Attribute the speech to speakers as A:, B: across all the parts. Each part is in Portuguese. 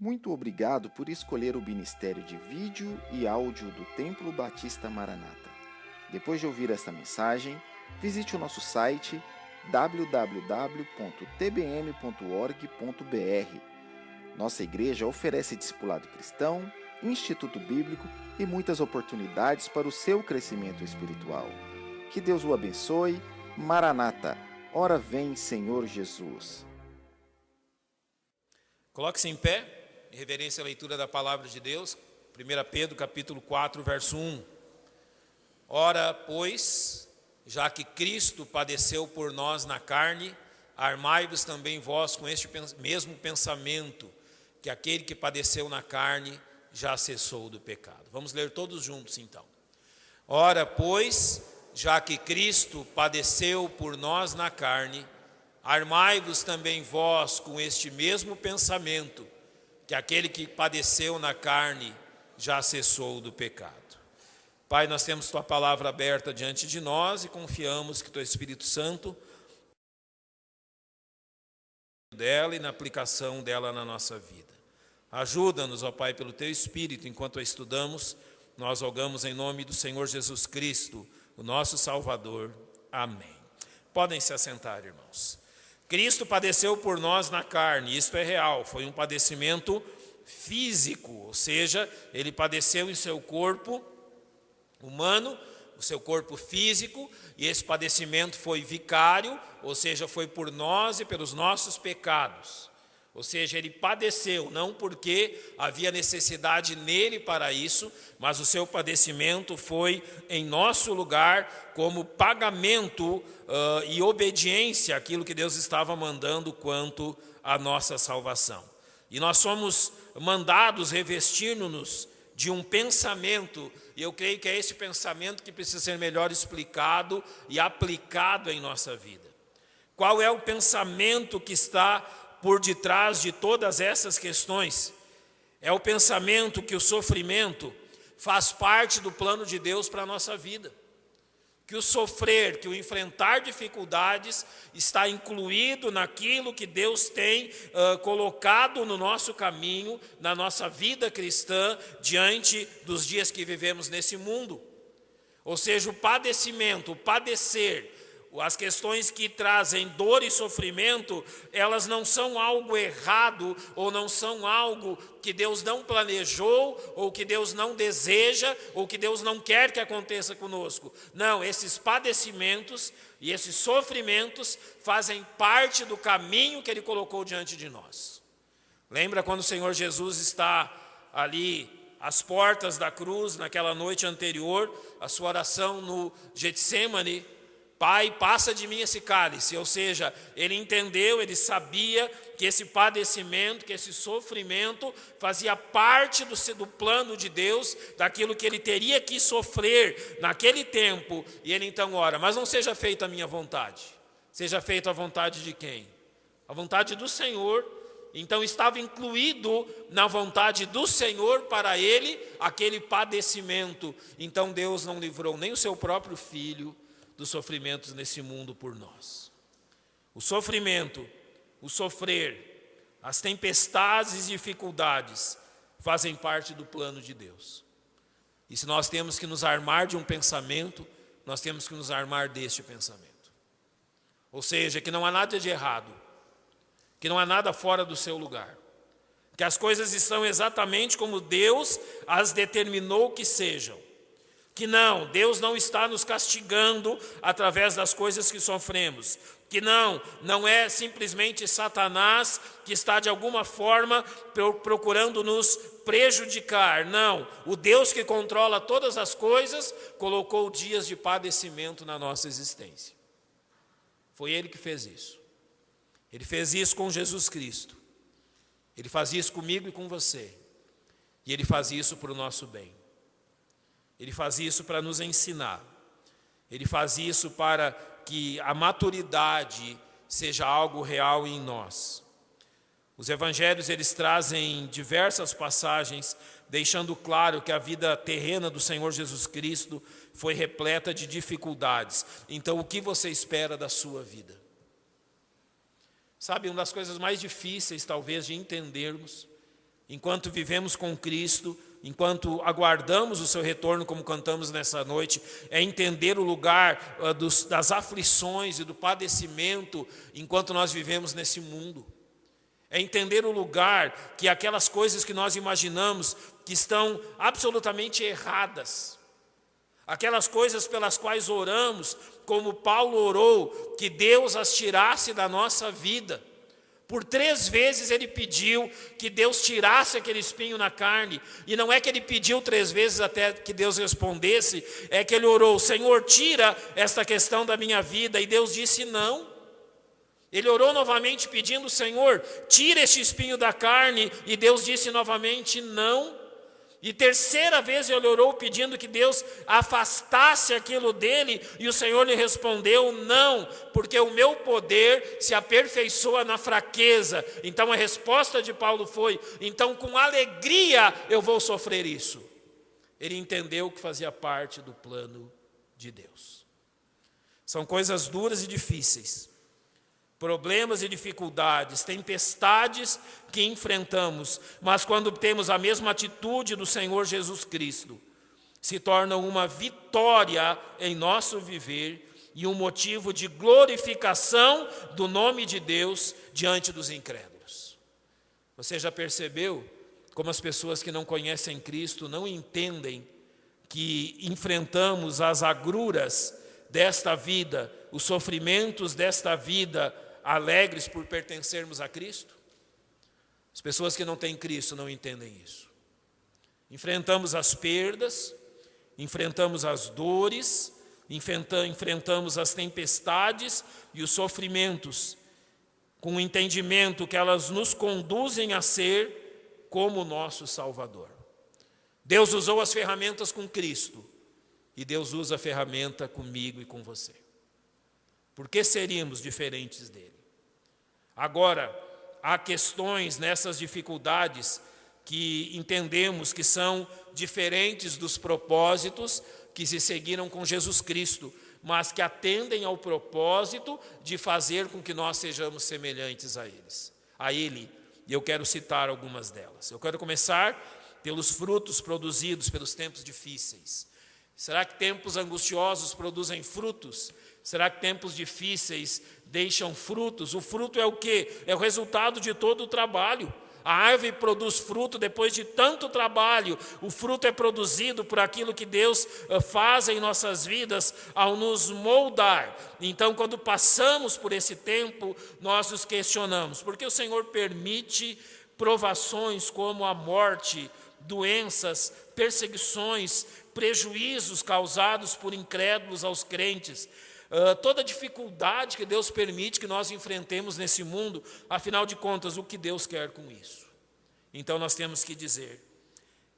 A: Muito obrigado por escolher o ministério de vídeo e áudio do Templo Batista Maranata. Depois de ouvir esta mensagem, visite o nosso site www.tbm.org.br. Nossa igreja oferece discipulado cristão, instituto bíblico e muitas oportunidades para o seu crescimento espiritual. Que Deus o abençoe. Maranata, ora vem, Senhor Jesus.
B: Coloque-se em pé, em reverência à leitura da palavra de Deus, 1 Pedro capítulo 4, verso 1. Ora, pois, já que Cristo padeceu por nós na carne, armai-vos também vós com este mesmo pensamento, que aquele que padeceu na carne já cessou do pecado. Vamos ler todos juntos então. Ora, pois, já que Cristo padeceu por nós na carne, armai-vos também vós com este mesmo pensamento, que aquele que padeceu na carne já cessou do pecado. Pai, nós temos Tua palavra aberta diante de nós e confiamos que Teu Espírito Santo dela e na aplicação dela na nossa vida. Ajuda-nos, ó Pai, pelo Teu Espírito, enquanto a estudamos, nós rogamos em nome do Senhor Jesus Cristo, o nosso Salvador. Amém. Podem se assentar, irmãos. Cristo padeceu por nós na carne, isto é real, foi um padecimento físico, ou seja, ele padeceu em seu corpo humano, o seu corpo físico, e esse padecimento foi vicário, ou seja, foi por nós e pelos nossos pecados. Ou seja, ele padeceu, não porque havia necessidade nele para isso, mas o seu padecimento foi em nosso lugar como pagamento e obediência àquilo que Deus estava mandando quanto à nossa salvação. E nós somos mandados revestindo-nos de um pensamento, e eu creio que é esse pensamento que precisa ser melhor explicado e aplicado em nossa vida. Qual é o pensamento que está por detrás de todas essas questões? É o pensamento que o sofrimento faz parte do plano de Deus para a nossa vida. Que o sofrer, que o enfrentar dificuldades está incluído naquilo que Deus tem colocado no nosso caminho, na nossa vida cristã, diante dos dias que vivemos nesse mundo. Ou seja, o padecimento, o padecer, as questões que trazem dor e sofrimento, elas não são algo errado ou não são algo que Deus não planejou ou que Deus não deseja ou que Deus não quer que aconteça conosco. Não, esses padecimentos e esses sofrimentos fazem parte do caminho que Ele colocou diante de nós. Lembra quando o Senhor Jesus está ali às portas da cruz, naquela noite anterior, a sua oração no Getsêmani: Pai, passa de mim esse cálice. Ou seja, ele entendeu, ele sabia que esse padecimento, que esse sofrimento fazia parte do plano de Deus, daquilo que ele teria que sofrer naquele tempo. E ele então ora: mas não seja feita a minha vontade, seja feita a vontade de quem? A vontade do Senhor. Então estava incluído na vontade do Senhor para ele aquele padecimento. Então Deus não livrou nem o seu próprio Filho dos sofrimentos nesse mundo por nós. O sofrimento, o sofrer, as tempestades e dificuldades fazem parte do plano de Deus. E se nós temos que nos armar de um pensamento, nós temos que nos armar deste pensamento. Ou seja, que não há nada de errado, que não há nada fora do seu lugar, que as coisas estão exatamente como Deus as determinou que sejam. Que não, Deus não está nos castigando através das coisas que sofremos. Que não é simplesmente Satanás que está de alguma forma procurando nos prejudicar. Não, o Deus que controla todas as coisas colocou dias de padecimento na nossa existência. Foi Ele que fez isso. Ele fez isso com Jesus Cristo. Ele faz isso comigo e com você. E Ele faz isso para o nosso bem. Ele faz isso para nos ensinar. Ele faz isso para que a maturidade seja algo real em nós. Os evangelhos, eles trazem diversas passagens, deixando claro que a vida terrena do Senhor Jesus Cristo foi repleta de dificuldades. Então, o que você espera da sua vida? Sabe, uma das coisas mais difíceis, talvez, de entendermos enquanto vivemos com Cristo, enquanto aguardamos o seu retorno, como cantamos nessa noite, é entender o lugar das aflições e do padecimento enquanto nós vivemos nesse mundo. É entender o lugar que aquelas coisas que nós imaginamos que estão absolutamente erradas, aquelas coisas pelas quais oramos, como Paulo orou, que Deus as tirasse da nossa vida. Por 3 vezes ele pediu que Deus tirasse aquele espinho na carne. E não é que ele pediu 3 vezes até que Deus respondesse, é que ele orou: Senhor, tira esta questão da minha vida. E Deus disse não. Ele orou novamente pedindo: Senhor, tira este espinho da carne. E Deus disse novamente não. E 3ª vez ele orou pedindo que Deus afastasse aquilo dele, e o Senhor lhe respondeu: não, porque o meu poder se aperfeiçoa na fraqueza. Então a resposta de Paulo foi: então com alegria eu vou sofrer isso. Ele entendeu que fazia parte do plano de Deus. São coisas duras e difíceis, problemas e dificuldades, tempestades que enfrentamos, mas quando temos a mesma atitude do Senhor Jesus Cristo, se tornam uma vitória em nosso viver e um motivo de glorificação do nome de Deus diante dos incrédulos. Você já percebeu como as pessoas que não conhecem Cristo não entendem que enfrentamos as agruras desta vida, os sofrimentos desta vida, alegres por pertencermos a Cristo? As pessoas que não têm Cristo não entendem isso. Enfrentamos as perdas, enfrentamos as dores, enfrentamos as tempestades e os sofrimentos, com o entendimento que elas nos conduzem a ser como o nosso Salvador. Deus usou as ferramentas com Cristo, e Deus usa a ferramenta comigo e com você. Por que seríamos diferentes dele? Agora, há questões nessas dificuldades que entendemos que são diferentes dos propósitos que se seguiram com Jesus Cristo, mas que atendem ao propósito de fazer com que nós sejamos semelhantes a Ele. E eu quero citar algumas delas. Eu quero começar pelos frutos produzidos pelos tempos difíceis. Será que tempos angustiosos produzem frutos? Será que tempos difíceis deixam frutos? O fruto é o quê? É o resultado de todo o trabalho. A árvore produz fruto depois de tanto trabalho. O fruto é produzido por aquilo que Deus faz em nossas vidas ao nos moldar. Então, quando passamos por esse tempo, nós nos questionamos: por que o Senhor permite provações como a morte, doenças, perseguições, prejuízos causados por incrédulos aos crentes? Toda dificuldade que Deus permite que nós enfrentemos nesse mundo, afinal de contas, o que Deus quer com isso? Então nós temos que dizer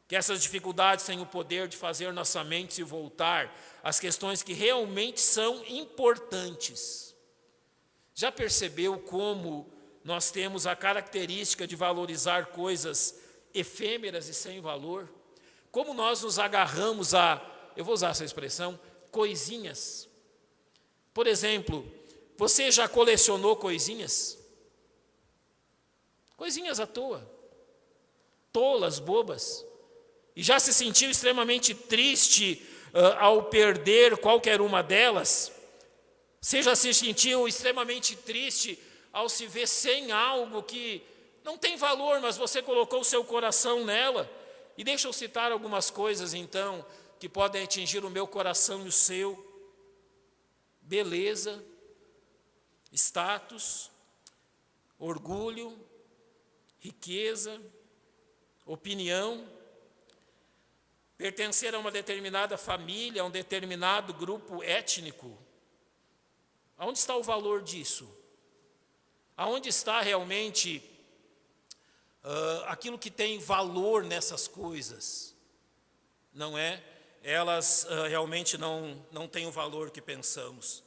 B: que essas dificuldades têm o poder de fazer nossa mente se voltar às questões que realmente são importantes. Já percebeu como nós temos a característica de valorizar coisas efêmeras e sem valor? Como nós nos agarramos a, eu vou usar essa expressão, coisinhas. Por exemplo, você já colecionou coisinhas? Coisinhas à toa, tolas, bobas. E já se sentiu extremamente triste ao perder qualquer uma delas? Você já se sentiu extremamente triste ao se ver sem algo que não tem valor, mas você colocou o seu coração nela? E deixa eu citar algumas coisas, então, que podem atingir o meu coração e o seu. Beleza, status, orgulho, riqueza, opinião, pertencer a uma determinada família, a um determinado grupo étnico. Aonde está o valor disso? Aonde está realmente aquilo que tem valor nessas coisas? Não é? Elas realmente não têm o valor que pensamos.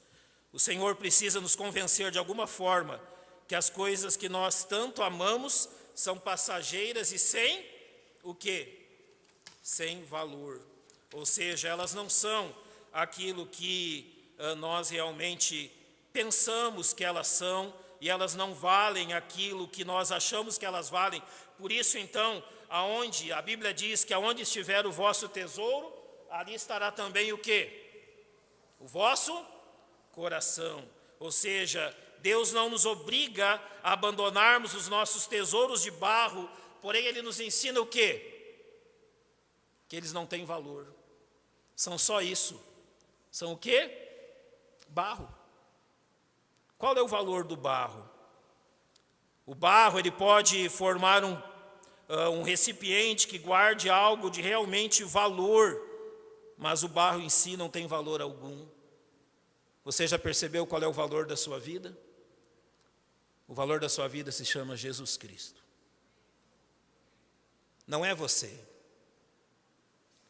B: O Senhor precisa nos convencer de alguma forma que as coisas que nós tanto amamos são passageiras e sem o quê? Sem valor. Ou seja, elas não são aquilo que nós realmente pensamos que elas são e elas não valem aquilo que nós achamos que elas valem. Por isso, então, aonde a Bíblia diz que aonde estiver o vosso tesouro, ali estará também o quê? O vosso coração. Ou seja, Deus não nos obriga a abandonarmos os nossos tesouros de barro, porém Ele nos ensina o quê? Que eles não têm valor. São só isso. São o quê? Barro. Qual é o valor do barro? O barro, ele pode formar um recipiente que guarde algo de realmente valor, mas o barro em si não tem valor algum. Você já percebeu qual é o valor da sua vida? O valor da sua vida se chama Jesus Cristo. Não é você.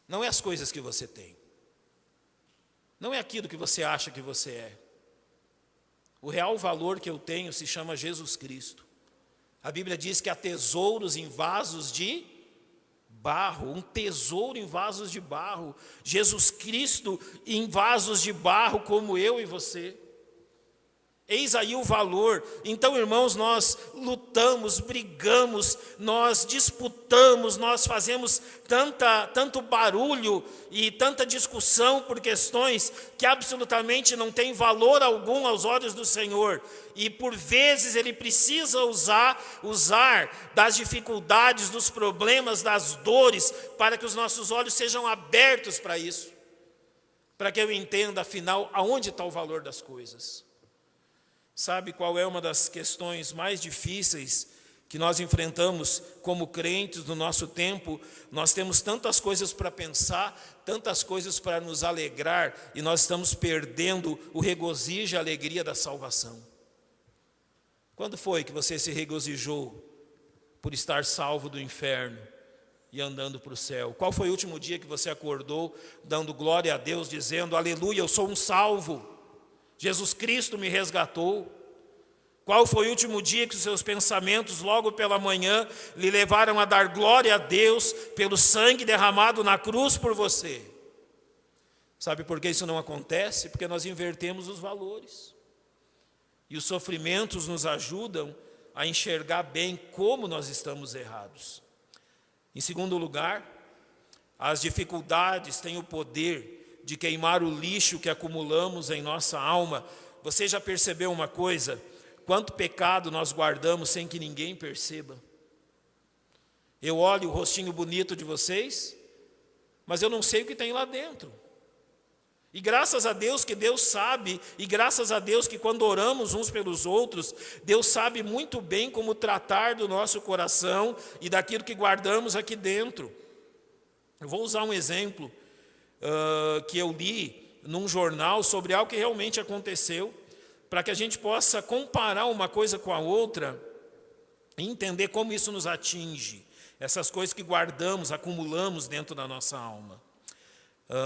B: Não é as coisas que você tem. Não é aquilo que você acha que você é. O real valor que eu tenho se chama Jesus Cristo. A Bíblia diz que há tesouros em vasos de barro, um tesouro em vasos de barro. Jesus Cristo em vasos de barro como eu e você. Eis aí o valor. Então, irmãos, nós lutamos, brigamos, nós disputamos, nós fazemos tanto barulho e tanta discussão por questões que absolutamente não tem valor algum aos olhos do Senhor. E por vezes Ele precisa usar das dificuldades, dos problemas, das dores, para que os nossos olhos sejam abertos para isso. Para que eu entenda, afinal, aonde está o valor das coisas. Sabe qual é uma das questões mais difíceis que nós enfrentamos como crentes no nosso tempo? Nós temos tantas coisas para pensar, tantas coisas para nos alegrar, e nós estamos perdendo o regozijo e a alegria da salvação. Quando foi que você se regozijou por estar salvo do inferno e andando para o céu? Qual foi o último dia que você acordou dando glória a Deus, dizendo: aleluia, eu sou um salvo, Jesus Cristo me resgatou? Qual foi o último dia que os seus pensamentos logo pela manhã lhe levaram a dar glória a Deus pelo sangue derramado na cruz por você? Sabe por que isso não acontece? Porque nós invertemos os valores. E os sofrimentos nos ajudam a enxergar bem como nós estamos errados. Em segundo lugar, as dificuldades têm o poder de queimar o lixo que acumulamos em nossa alma. Você já percebeu uma coisa? Quanto pecado nós guardamos sem que ninguém perceba? Eu olho o rostinho bonito de vocês, mas eu não sei o que tem lá dentro. E graças a Deus que Deus sabe, e graças a Deus que quando oramos uns pelos outros, Deus sabe muito bem como tratar do nosso coração e daquilo que guardamos aqui dentro. Eu vou usar um exemplo que eu li num jornal sobre algo que realmente aconteceu, para que a gente possa comparar uma coisa com a outra e entender como isso nos atinge, essas coisas que guardamos, acumulamos dentro da nossa alma.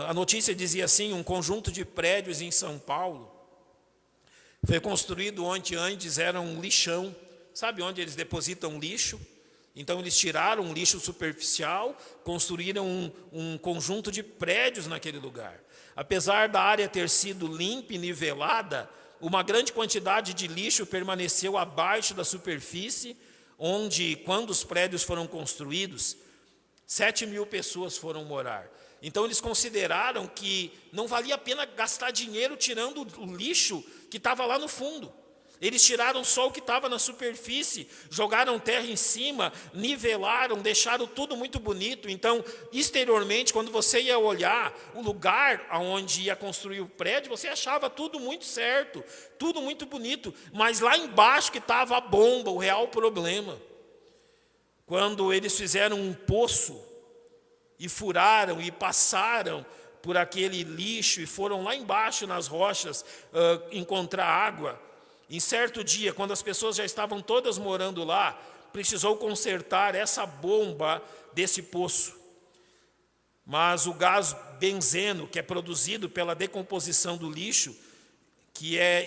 B: A notícia dizia assim: um conjunto de prédios em São Paulo foi construído onde antes era um lixão. Sabe onde eles depositam lixo? Então eles tiraram um lixo superficial, construíram um conjunto de prédios naquele lugar. Apesar da área ter sido limpa e nivelada, uma grande quantidade de lixo permaneceu abaixo da superfície, onde, quando os prédios foram construídos, 7.000 pessoas foram morar. Então eles consideraram que não valia a pena gastar dinheiro tirando o lixo que estava lá no fundo. Eles tiraram só o que estava na superfície, jogaram terra em cima, nivelaram, deixaram tudo muito bonito. Então, exteriormente, quando você ia olhar o lugar onde ia construir o prédio, você achava tudo muito certo, tudo muito bonito. Mas lá embaixo que estava a bomba, o real problema. Quando eles fizeram um poço e furaram e passaram por aquele lixo e foram lá embaixo nas rochas encontrar água, em certo dia, quando as pessoas já estavam todas morando lá, precisou consertar essa bomba desse poço. Mas o gás benzeno, que é produzido pela decomposição do lixo,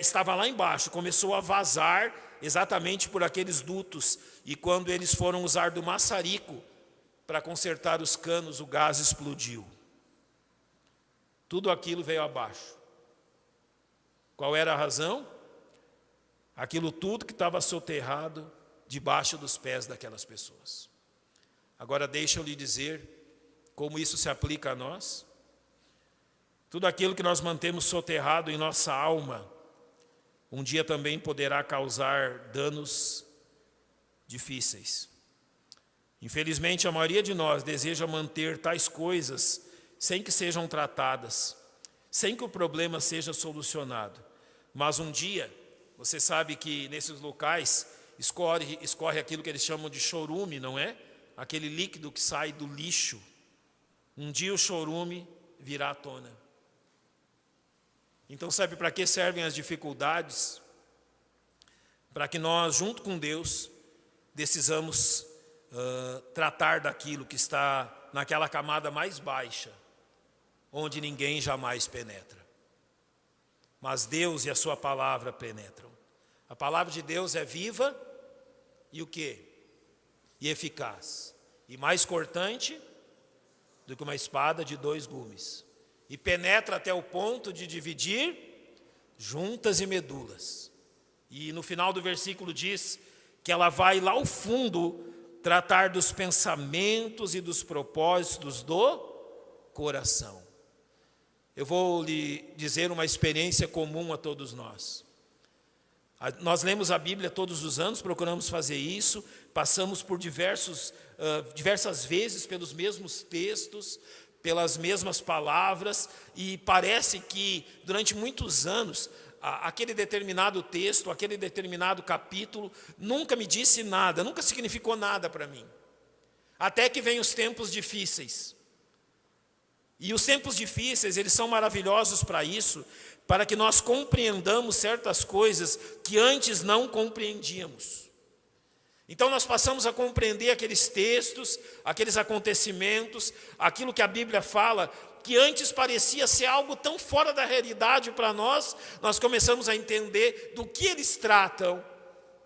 B: estava lá embaixo, começou a vazar exatamente por aqueles dutos. E quando eles foram usar do maçarico para consertar os canos, o gás explodiu. Tudo aquilo veio abaixo. Qual era a razão? aquilo tudo que estava soterrado debaixo dos pés daquelas pessoas. Agora deixa eu lhe dizer como isso se aplica a nós. Tudo aquilo que nós mantemos soterrado em nossa alma, um dia também poderá causar danos difíceis. Infelizmente, a maioria de nós deseja manter tais coisas sem que sejam tratadas, sem que o problema seja solucionado. Mas um dia, você sabe que nesses locais escorre aquilo que eles chamam de chorume, não é? Aquele líquido que sai do lixo. Um dia o chorume virá à tona. Então, sabe para que servem as dificuldades? Para que nós, junto com Deus, decisamos tratar daquilo que está naquela camada mais baixa, onde ninguém jamais penetra. Mas Deus e a sua palavra penetram. A palavra de Deus é viva e o quê? E eficaz. E mais cortante do que uma espada de 2 gumes. E penetra até o ponto de dividir juntas e medulas. E no final do versículo diz que ela vai lá ao fundo tratar dos pensamentos e dos propósitos do coração. Eu vou lhe dizer uma experiência comum a todos nós. Nós lemos a Bíblia todos os anos, procuramos fazer isso, passamos por diversas vezes pelos mesmos textos, pelas mesmas palavras, e parece que durante muitos anos aquele determinado texto, aquele determinado capítulo nunca me disse nada, nunca significou nada para mim. Até que vem os tempos difíceis. E os tempos difíceis, eles são maravilhosos para isso, para que nós compreendamos certas coisas que antes não compreendíamos. Então nós passamos a compreender aqueles textos, aqueles acontecimentos, aquilo que a Bíblia fala, que antes parecia ser algo tão fora da realidade para nós, nós começamos a entender do que eles tratam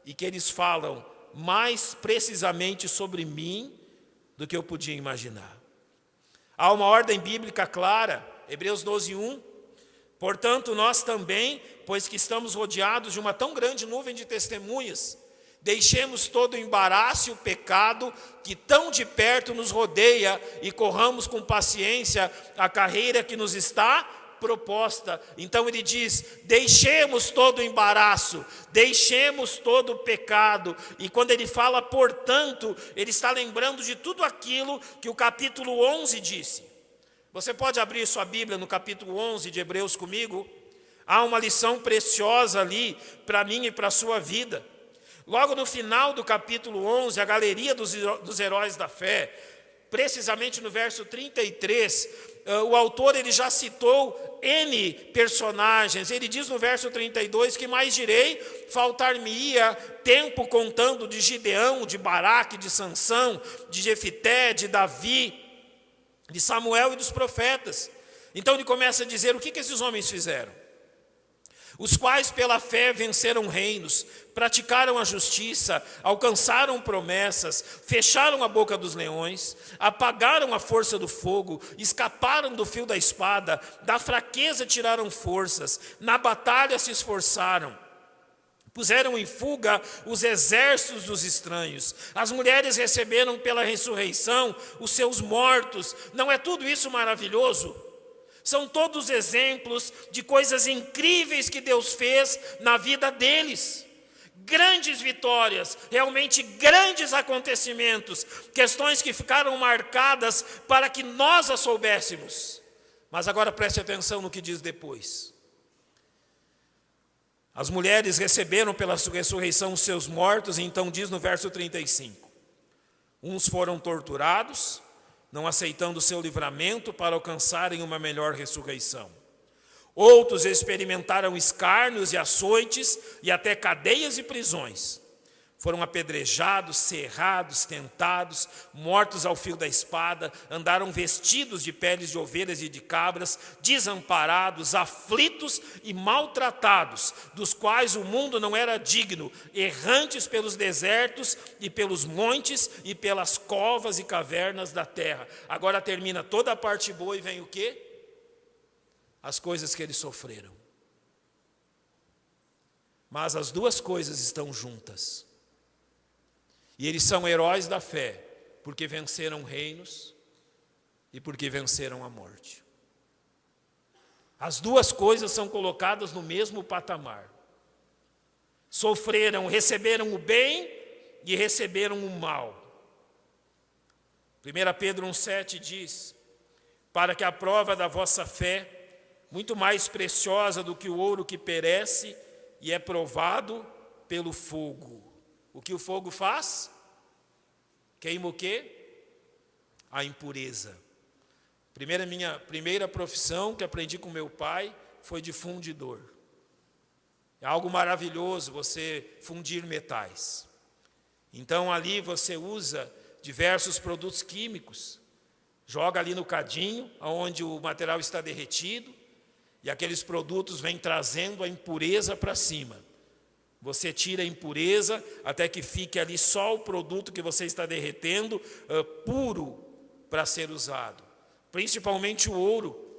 B: e que eles falam mais precisamente sobre mim do que eu podia imaginar. Há uma ordem bíblica clara, Hebreus 12:1. Portanto, nós também, pois que estamos rodeados de uma tão grande nuvem de testemunhas, deixemos todo o embaraço e o pecado que tão de perto nos rodeia e corramos com paciência a carreira que nos está proposta. Então ele diz, deixemos todo o embaraço, deixemos todo o pecado. E quando ele fala, portanto, ele está lembrando de tudo aquilo que o capítulo 11 disse. Você pode abrir sua Bíblia no capítulo 11 de Hebreus comigo? Há uma lição preciosa ali para mim e para a sua vida. Logo no final do capítulo 11, a galeria dos heróis da fé, precisamente no verso 33, o autor ele já citou N personagens. Ele diz no verso 32, que mais direi, faltar-me-ia tempo contando de Gideão, de Baraque, de Sansão, de Jefité, de Davi, de Samuel e dos profetas. Então ele começa a dizer o que esses homens fizeram. Os quais pela fé venceram reinos, praticaram a justiça, alcançaram promessas, fecharam a boca dos leões, apagaram a força do fogo, escaparam do fio da espada, da fraqueza tiraram forças, na batalha se esforçaram. Puseram em fuga os exércitos dos estranhos. As mulheres receberam pela ressurreição os seus mortos. Não é tudo isso maravilhoso? São todos exemplos de coisas incríveis que Deus fez na vida deles. Grandes vitórias, realmente grandes acontecimentos, questões que ficaram marcadas para que nós as soubéssemos. Mas agora preste atenção no que diz depois. As mulheres receberam pela ressurreição os seus mortos, e então diz no verso 35. Uns foram torturados, não aceitando o seu livramento para alcançarem uma melhor ressurreição. Outros experimentaram escárnios e açoites e até cadeias e prisões. Foram apedrejados, serrados, tentados, mortos ao fio da espada, andaram vestidos de peles de ovelhas e de cabras, desamparados, aflitos e maltratados, dos quais o mundo não era digno, errantes pelos desertos e pelos montes e pelas covas e cavernas da terra. Agora termina toda a parte boa e vem o quê? As coisas que eles sofreram. mas as duas coisas estão juntas. E eles são heróis da fé, porque venceram reinos e porque venceram a morte. As duas coisas são colocadas no mesmo patamar. Sofreram, receberam o bem e receberam o mal. 1 Pedro 1,7 diz: para que a prova da vossa fé, muito mais preciosa do que o ouro que perece e é provado pelo fogo. O que o fogo faz? Queima o quê? A impureza. Minha primeira profissão que aprendi com meu pai foi de fundidor. É algo maravilhoso você fundir metais. Então ali você usa diversos produtos químicos, joga ali no cadinho, onde o material está derretido, e aqueles produtos vêm trazendo a impureza para cima. Você tira a impureza até que fique ali só o produto que você está derretendo, puro para ser usado. Principalmente o ouro.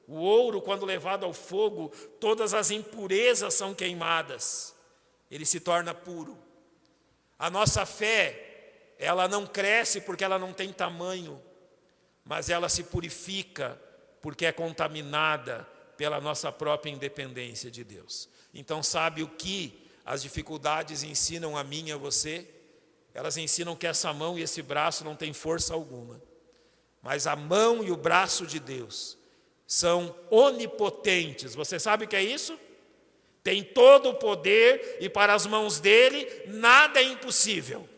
B: O ouro, quando levado ao fogo, todas as impurezas são queimadas. Ele se torna puro. A nossa fé, ela não cresce porque ela não tem tamanho, mas ela se purifica porque é contaminada pela nossa própria independência de Deus. Então, sabe o que as dificuldades ensinam a mim e a você? Elas ensinam que essa mão e esse braço não têm força alguma. Mas a mão e o braço de Deus são onipotentes. Você sabe o que é isso? Tem todo o poder e para as mãos dele nada é impossível.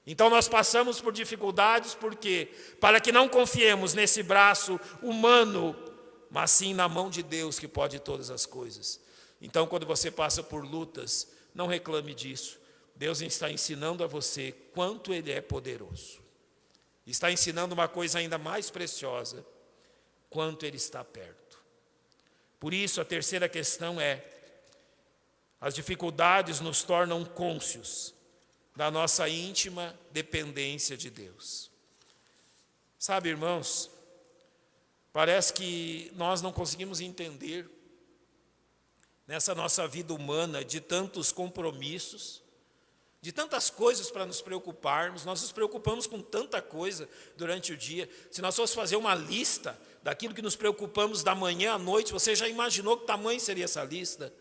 B: Então nós passamos por dificuldades, porque para que não confiemos nesse braço humano, mas sim na mão de Deus que pode todas as coisas. Então quando você passa por lutas, não reclame disso. Deus está ensinando a você quanto Ele é poderoso. Está ensinando uma coisa ainda mais preciosa, quanto Ele está perto. Por isso a terceira questão é: as dificuldades nos tornam cônscios da nossa íntima dependência de Deus. Sabe, irmãos, parece que nós não conseguimos entender nessa nossa vida humana de tantos compromissos, de tantas coisas para nos preocuparmos. Nós nos preocupamos com tanta coisa durante o dia. Se nós fossemos fazer uma lista daquilo que nos preocupamos da manhã à noite, você já imaginou que tamanho seria essa lista?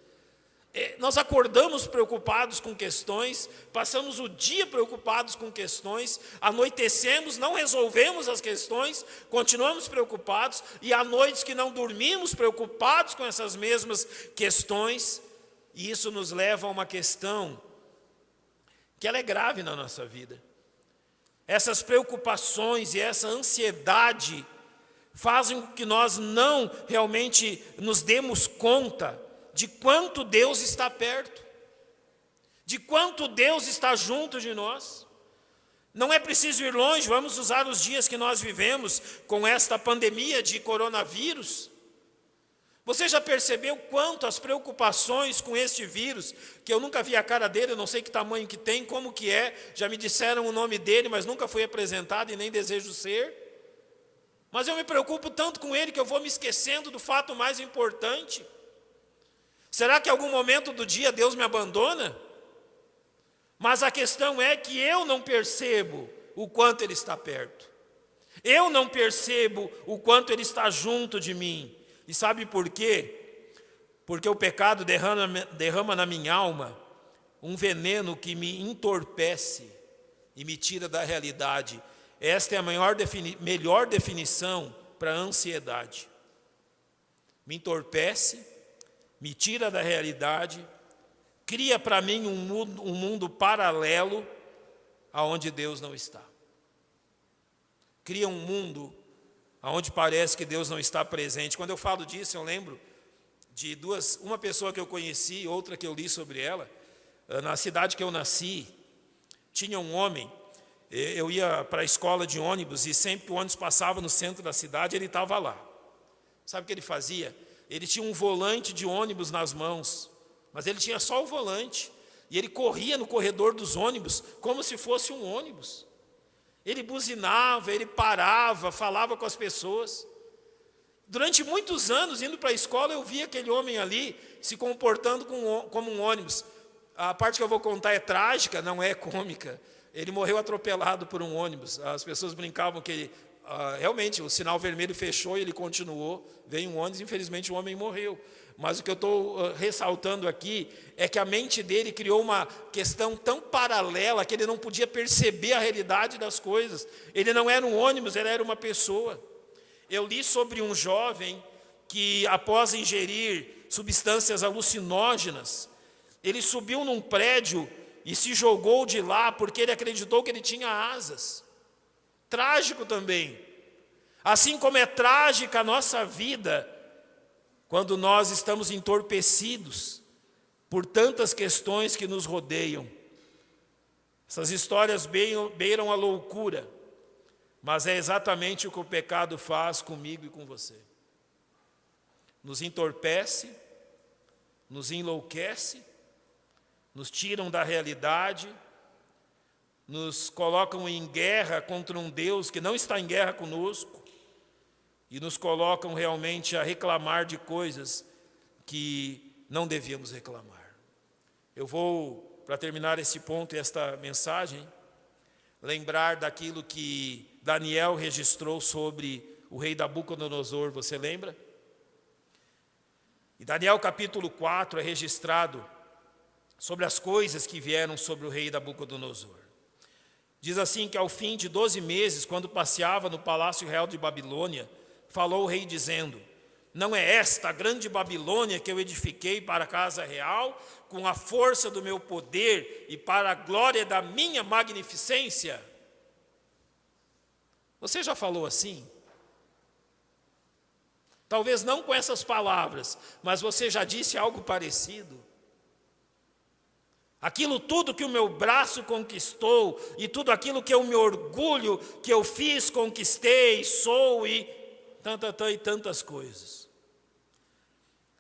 B: Nós acordamos preocupados com questões, passamos o dia preocupados com questões, anoitecemos, não resolvemos as questões, continuamos preocupados, e há noites que não dormimos preocupados com essas mesmas questões, e isso nos leva a uma questão que ela é grave na nossa vida. Essas preocupações e essa ansiedade fazem com que nós não realmente nos demos conta de quanto Deus está perto, de quanto Deus está junto de nós. Não é preciso ir longe, vamos usar os dias que nós vivemos com esta pandemia de coronavírus. Você já percebeu quanto as preocupações com este vírus, que eu nunca vi a cara dele, eu não sei que tamanho que tem, como que é, já me disseram o nome dele, mas nunca fui apresentado e nem desejo ser. Mas eu me preocupo tanto com ele que eu vou me esquecendo do fato mais importante. Será que em algum momento do dia Deus me abandona? Mas a questão é que eu não percebo o quanto Ele está perto. Eu não percebo o quanto Ele está junto de mim. E sabe por quê? Porque o pecado derrama na minha alma um veneno que me entorpece e me tira da realidade. Esta é a melhor definição para a ansiedade. Me entorpece, me tira da realidade, cria para mim um mundo paralelo aonde Deus não está. Cria um mundo onde parece que Deus não está presente. Quando eu falo disso, eu lembro de uma pessoa que eu conheci, outra que eu li sobre ela. Na cidade que eu nasci, tinha um homem, eu ia para a escola de ônibus e sempre que o ônibus passava no centro da cidade, ele estava lá. Sabe o que ele fazia? Ele tinha um volante de ônibus nas mãos, mas ele tinha só o volante. E ele corria no corredor dos ônibus como se fosse um ônibus. Ele buzinava, ele parava, falava com as pessoas. Durante muitos anos, indo para a escola, eu vi aquele homem ali se comportando como um ônibus. A parte que eu vou contar é trágica, não é cômica. Ele morreu atropelado por um ônibus. As pessoas brincavam que ele, realmente o sinal vermelho fechou e ele continuou. Veio um ônibus, infelizmente o homem morreu. Mas o que eu estou ressaltando aqui é que a mente dele criou uma questão tão paralela que ele não podia perceber a realidade das coisas. Ele não era um ônibus, ele era uma pessoa. Eu li sobre um jovem que, após ingerir substâncias alucinógenas, ele subiu num prédio e se jogou de lá porque ele acreditou que ele tinha asas. Trágico também. Assim como é trágica a nossa vida, quando nós estamos entorpecidos por tantas questões que nos rodeiam. Essas histórias beiram a loucura, mas é exatamente o que o pecado faz comigo e com você. Nos entorpece, nos enlouquece, nos tiram da realidade, nos colocam em guerra contra um Deus que não está em guerra conosco e nos colocam realmente a reclamar de coisas que não devíamos reclamar. Eu vou, para terminar esse ponto e esta mensagem, lembrar daquilo que Daniel registrou sobre o rei Nabucodonosor, você lembra? E Daniel capítulo 4 é registrado sobre as coisas que vieram sobre o rei Nabucodonosor. Diz assim que ao fim de 12 meses, quando passeava no palácio real de Babilônia, falou o rei dizendo: não é esta a grande Babilônia que eu edifiquei para a casa real, com a força do meu poder e para a glória da minha magnificência? Você já falou assim? Talvez não com essas palavras, mas você já disse algo parecido? Aquilo tudo que o meu braço conquistou, e tudo aquilo que eu me orgulho, que eu fiz, conquistei, sou e tantas coisas.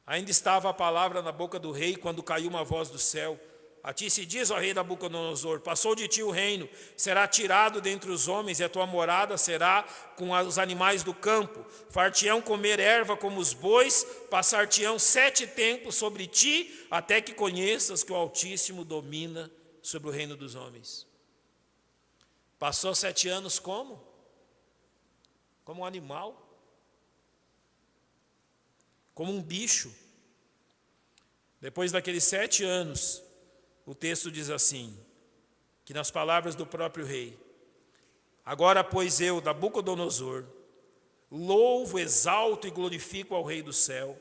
B: Ainda estava a palavra na boca do rei, quando caiu uma voz do céu: a ti se diz, ó rei Nabucodonosor, passou de ti o reino, será tirado dentre os homens, e a tua morada será com os animais do campo. Far-te-ão comer erva como os bois, passar-te-ão 7 tempos sobre ti, até que conheças que o Altíssimo domina sobre o reino dos homens. Passou 7 anos como? Como um animal. Como um bicho. Depois daqueles 7 anos, o texto diz assim, que nas palavras do próprio rei: agora, pois, eu, Nabucodonosor, louvo, exalto e glorifico ao Rei do céu,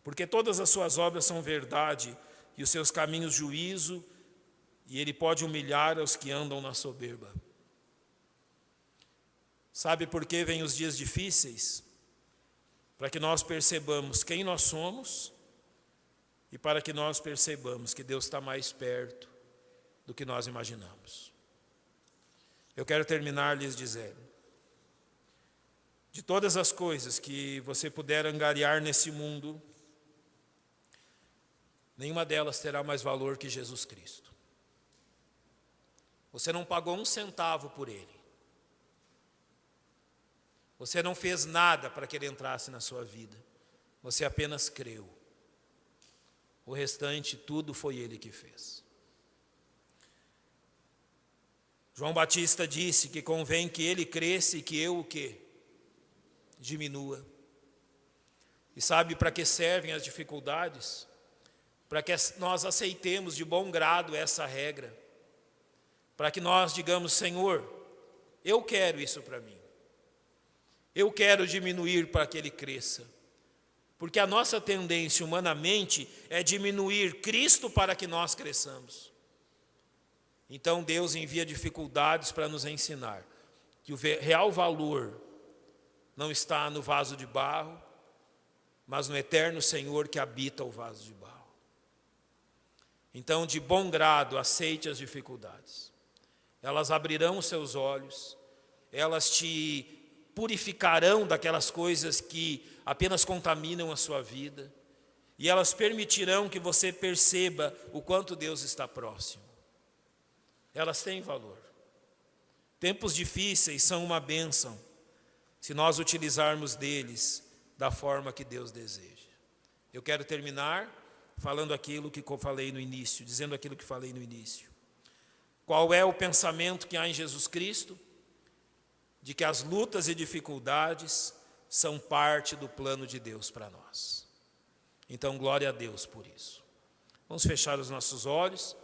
B: porque todas as suas obras são verdade e os seus caminhos juízo, e ele pode humilhar os que andam na soberba. Sabe por que vêm os dias difíceis? Para que nós percebamos quem nós somos e para que nós percebamos que Deus está mais perto do que nós imaginamos. Eu quero terminar lhes dizendo: de todas as coisas que você puder angariar nesse mundo, nenhuma delas terá mais valor que Jesus Cristo. Você não pagou 1 centavo por Ele. Você não fez nada para que Ele entrasse na sua vida. Você apenas creu. O restante, tudo foi Ele que fez. João Batista disse que convém que Ele cresça e que eu o quê? Diminua. E sabe para que servem as dificuldades? Para que nós aceitemos de bom grado essa regra. Para que nós digamos: Senhor, eu quero isso para mim. Eu quero diminuir para que Ele cresça. Porque a nossa tendência humanamente é diminuir Cristo para que nós cresçamos. Então Deus envia dificuldades para nos ensinar que o real valor não está no vaso de barro, mas no eterno Senhor que habita o vaso de barro. Então, de bom grado, aceite as dificuldades. Elas abrirão os seus olhos, elas te purificarão daquelas coisas que apenas contaminam a sua vida, e elas permitirão que você perceba o quanto Deus está próximo. Elas têm valor. Tempos difíceis são uma bênção, se nós utilizarmos deles da forma que Deus deseja. Eu quero terminar falando aquilo que eu falei no início, dizendo aquilo que falei no início. Qual é o pensamento que há em Jesus Cristo? De que as lutas e dificuldades são parte do plano de Deus para nós. Então, glória a Deus por isso. Vamos fechar os nossos olhos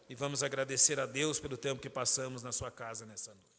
B: e vamos agradecer a Deus pelo tempo que passamos na sua casa nessa noite.